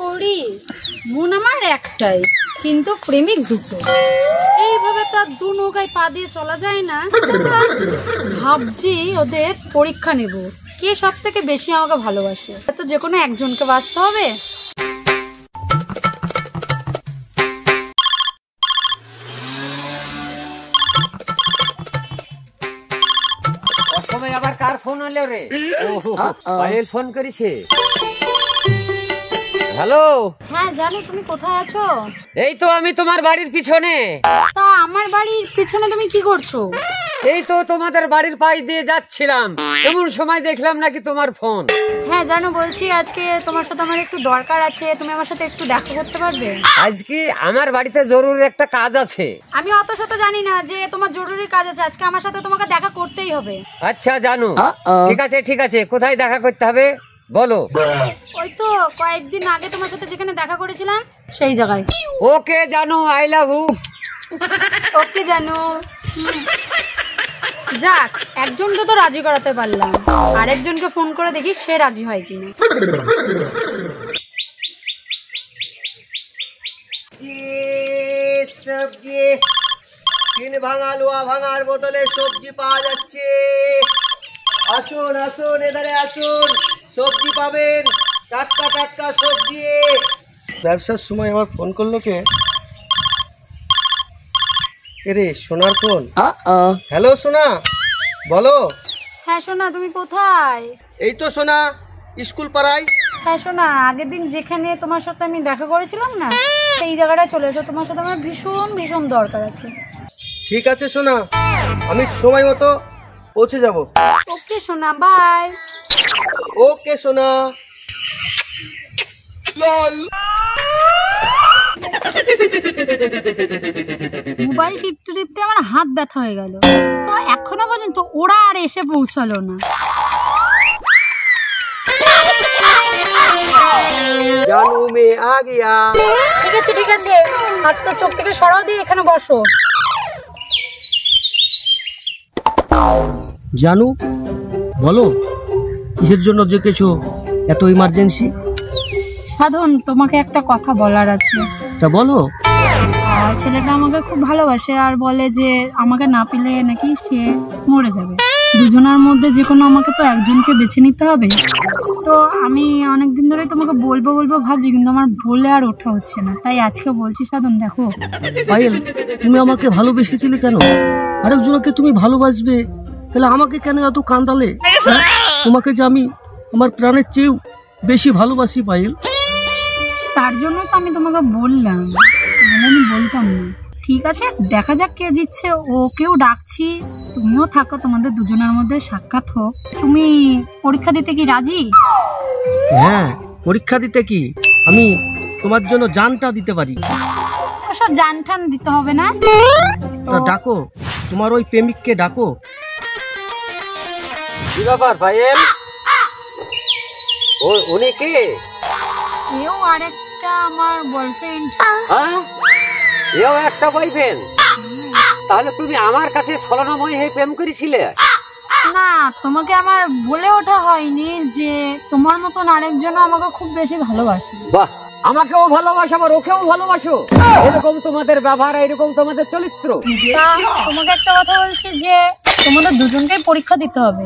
করি, মন আমার একটাই, কিন্তু প্রেমিক দুটো। এইভাবে তো আর দু নৌকায় পা দিয়ে চলা যায় না। ভাবছি ওদের পরীক্ষা নেব, কে সব থেকে বেশি আমাকে ভালোবাসে। তো যে কোনো একজনকে বাঁচতে হবে। অসময় আবার কার ফোন হলো রে? পায়েল ফোন করেছে। হ্যালো। হ্যাঁ জানি, তুমি কোথায় আছো? এই তো আমি তোমার বাড়ির পিছনে। তা আমার বাড়ির পিছনে তুমি কি করছো? এই তো তোমাদের বাড়ির পাশ দিয়ে যাচ্ছিলাম, এমন সময় দেখলাম নাকি তোমার ফোন। হ্যাঁ জানো, বলছি আজকে তোমার সাথে আমার একটু দরকার আছে, তুমি আমার সাথে একটু দেখা করতে পারবে? আজকে আমার বাড়িতে জরুরি একটা কাজ আছে। আমি অত শত জানি না যে তোমার জরুরি কাজ আছে, আজকে আমার সাথে তোমাকে দেখা করতেই হবে। আচ্ছা জানো, ঠিক আছে, কোথায় দেখা করতে হবে বলো। ওই তো কয়েকদিন আগে তোমার সাথে যেখানে দেখা করেছিলাম সেই জায়গায়। ওকে জানো, আই লাভ ইউ। ওকে জানো। যাক, একজনকে তো রাজি করাতে পারলাম, আরেকজনকে ফোন করে দেখি সে রাজি হয় কিনা। সবজি 3 ভাঙা লোয়া ভাঙার বোতলে সবজি পাওয়া যাচ্ছে। আসুন আসুন, এধারে আসুন, সবজি পাবেন, টাটকা টাটকা সবজি। ব্যবসার সময় আমার ফোন করলো কে? রে সোনার ফোন। হ্যালো সোনা, বলো। হ্যাঁ সোনা, তুমি কোথায়? এই তো সোনা, স্কুল পাড়ায়। হ্যাঁ সোনা, আগের দিন যেখানে তোমার সাথে আমি দেখা করেছিলাম না, সেই জায়গাটায় চলে এসো, তোমার সাথে আমার ভীষণ ভীষণ দরকার আছে। ঠিক আছে সোনা, আমি সময় মতো পৌঁছে যাব। ওকে সোনা, বাই। ওকে সোনা। মোবাইল টিপতে টিপতে আমার হাত ব্যথা হয়ে গেল, তো এখনো পর্যন্ত ওরা আর এসে পৌঁছালো না। জানু মে আ গিয়া। ঠিক আছে, হাতটা চোখ থেকে সরাও দিয়ে এখানে বসো। জানু বলো, কিসের জন্য ডেকেছো? এত ইমার্জেন্সি? সাধন, তোমাকে একটা কথা বলার আছে। তা বলো। আর ছেলেটা আমাকে খুব ভালোবাসে আর বলে যে আমাকে না পেলে নাকি সে মরে যাবে। দুজনের মধ্যে যে কোনো আমাকে তো একজনকে বেছে নিতে হবে। তো আমি অনেকদিন ধরে তোমাকে বলবো ভাবছি, কিন্তু আমার বলে আর ওঠা হচ্ছে না, তাই আজকে বলছি। সাধন দেখো। পায়েল, তুমি আমাকে ভালোবেসেছিলে কেন? আরেকজনকে তুমি ভালোবাসবে, তাহলে আমাকে কেন এত কান্দালে? তোমাকে যে আমি আমার প্রাণের চেয়েও বেশি ভালোবাসি পায়েল। তার জন্য তো আমি তোমাকে বললাম, আমি বলতাম না। ঠিক আছে, দেখা যাক কে জিতছে। ওকেও ডাকছি, তুমিও থাকো, তোমাদের দুজনের মধ্যে সাক্ষাৎ হোক। তুমি পরীক্ষা দিতে কি রাজি? হ্যাঁ, পরীক্ষা দিতে কি আমি তোমার জন্য জানটা দিতে পারি। ওসব জান ঠান দিতে হবে না। তা ডাকো, তোমার ওই প্রেমিককে ডাকো। কি ব্যাপার পায়েল? উনি কে? এও আরেকটা আমার বয়ফ্রেন্ড। এও একটা বয়ফ্রেন্ড? তাহলে তুমি আমার কাছে ছলনাময় হয়ে প্রেম করেছিলে? না, তোমাকে আমার বলে ওঠা হয়নি যে তোমার মতন আরেকজন আমাকে খুব বেশি ভালোবাসে। বাহ, আমাকেও ভালোবাসো আবার ওকেও ভালোবাসো। এরকম তোমাদের ব্যবহার, এরকম তোমাদের চরিত্র। তোমাকে একটা কথা বলছি যে তোমাদের দুজনকে পরীক্ষা দিতে হবে।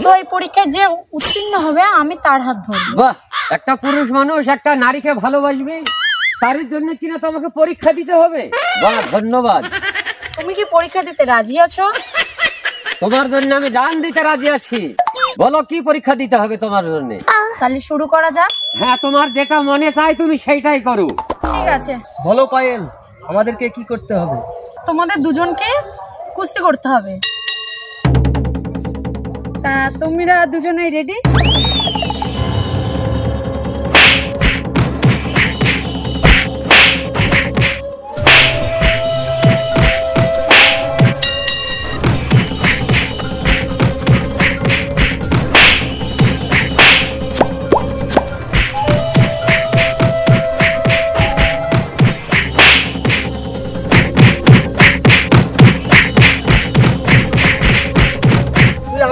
তো এই পরীক্ষায় যে উত্তীর্ণ হবে আমি তার হাত ধরবো। বাহ, একটা পুরুষ মানুষ একটা নারীকে ভালোবাসবে, তার জন্য কিনা তোমাকে পরীক্ষা দিতে হবে? বাহ, ধন্যবাদ। তুমি কি পরীক্ষা দিতে রাজি আছো? তোমার জন্য আমি জান দিতে রাজি আছি। বলো কি পরীক্ষা দিতে হবে তোমার জন্য? তাহলে শুরু করা যাক। হ্যাঁ, তোমার যেটা মনে চাই তুমি সেইটাই করো। ঠিক আছে, বলো পায়েল, আমাদেরকে কি করতে হবে? তোমাদের দুজনকে কুস্তি করতে হবে। তা তোমরা দুজনেই রেডি?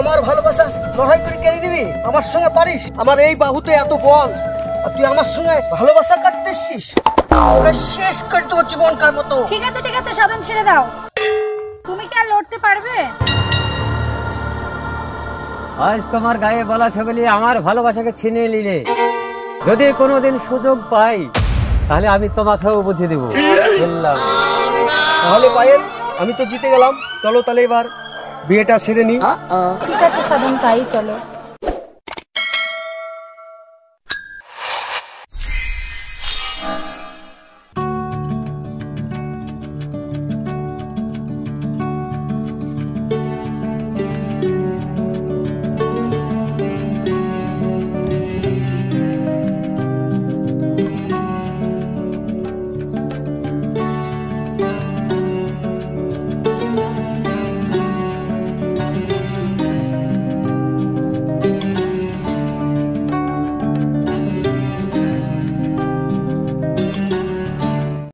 আমার ভালোবাসা লড়াই করে কেড়ে নিবি? আমার সঙ্গে পারিস? আমার এই বাহুতে এত বল, আর তুই আমার সঙ্গে ভালোবাসা কাটতেছিস, ওরা শেষ করে দেবো জীবনকার মতো। ঠিক আছে সাধন, ছেড়ে দাও। তুমি কি আর লড়তে পারবে? আজ তোমার গায়ে বলা বলি আমার ভালোবাসাকে ছিনিয়ে নিলে, যদি কোনোদিন সুযোগ পাই তাহলে আমি তোমাকেও বুঝিয়ে দেবো। বললাম তাহলে পায়েল, আমি তো জিতে গেলাম, চলো তাহলে এবার বিয়েটা সেরে নি। ঠিক আছে সাধন, তাই চলো।